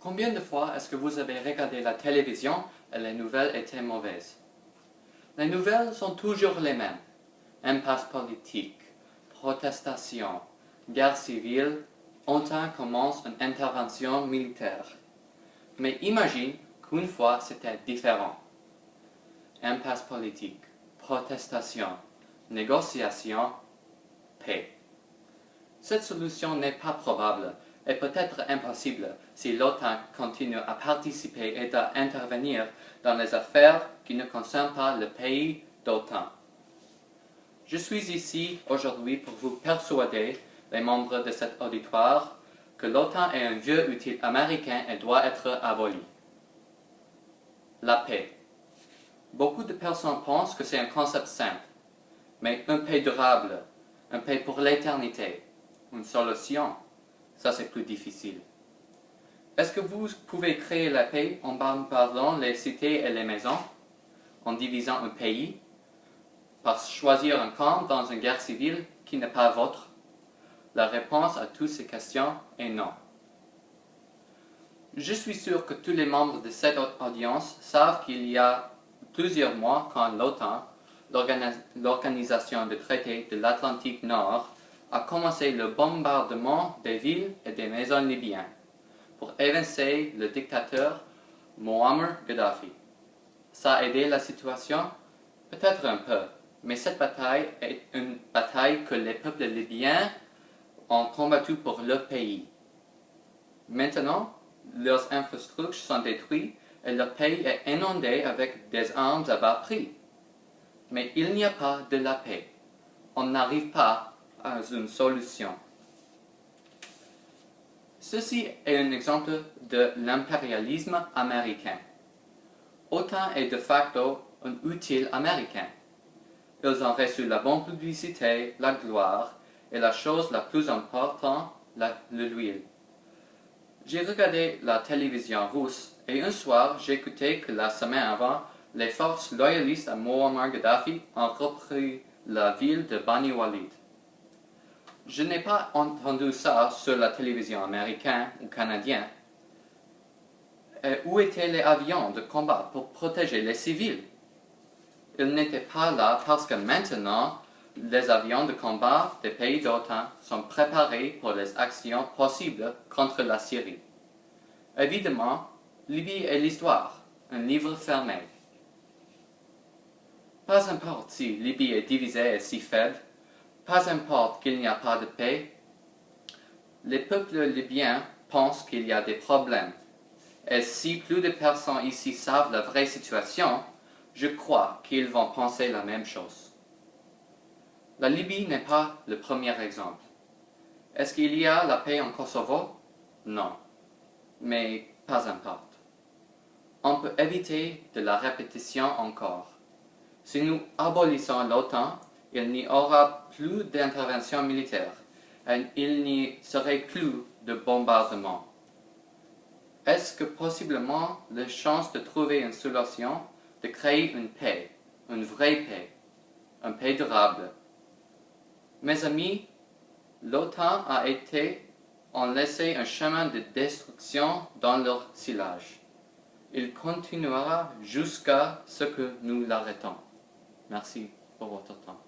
Combien de fois est-ce que vous avez regardé la télévision et les nouvelles étaient mauvaises? Les nouvelles sont toujours les mêmes. Impasse politique, protestation, guerre civile, autant commence une intervention militaire. Mais imagine qu'une fois c'était différent. Impasse politique, protestation, négociation, paix. Cette solution n'est pas probable et peut-être impossible si l'OTAN continue à participer et à intervenir dans les affaires qui ne concernent pas le pays d'OTAN. Je suis ici aujourd'hui pour vous persuader, les membres de cet auditoire, que l'OTAN est un vieux outil américain et doit être aboli. La paix. Beaucoup de personnes pensent que c'est un concept simple, mais une paix durable, une paix pour l'éternité, une solution, ça c'est plus difficile. Est-ce que vous pouvez créer la paix en bombardant les cités et les maisons, en divisant un pays, par choisir un camp dans une guerre civile qui n'est pas vôtre? La réponse à toutes ces questions est non. Je suis sûr que tous les membres de cette audience savent qu'il y a plusieurs mois, quand l'OTAN, l'Organisation de traité de l'Atlantique Nord, a commencé le bombardement des villes et des maisons libyennes pour évincer le dictateur Muammar Gaddafi. Ça a aidé la situation? Peut-être un peu, mais cette bataille est une bataille que les peuples libyens ont combattu pour leur pays. Maintenant, leurs infrastructures sont détruites et leur pays est inondé avec des armes à bas prix. Mais il n'y a pas de la paix. On n'arrive pas à une solution. Ceci est un exemple de l'impérialisme américain. OTAN est de facto un outil américain. Ils ont reçu la bonne publicité, la gloire et la chose la plus importante, l'huile. J'ai regardé la télévision russe et un soir j'ai écouté que la semaine avant, les forces loyalistes à Muammar Gaddafi ont repris la ville de Bani Walid. Je n'ai pas entendu ça sur la télévision américaine ou canadienne. Et où étaient les avions de combat pour protéger les civils? Ils n'étaient pas là parce que maintenant, les avions de combat des pays d'OTAN sont préparés pour les actions possibles contre la Syrie. Évidemment, Libye est l'histoire, un livre fermé. Pas importe si Libye est divisée et si faible, pas importe qu'il n'y a pas de paix, les peuples libyens pensent qu'il y a des problèmes. Et si plus de personnes ici savent la vraie situation, je crois qu'ils vont penser la même chose. La Libye n'est pas le premier exemple. Est-ce qu'il y a la paix en Kosovo? Non. Mais pas importe. On peut éviter de la répétition encore. Si nous abolissons l'OTAN, il n'y aura plus d'intervention militaire et il n'y serait plus de bombardement. Est-ce que possiblement les chances de trouver une solution, de créer une vraie paix, une paix durable? Mes amis, l'OTAN ont laissé un chemin de destruction dans leur sillage. Il continuera jusqu'à ce que nous l'arrêtons. Merci pour votre temps.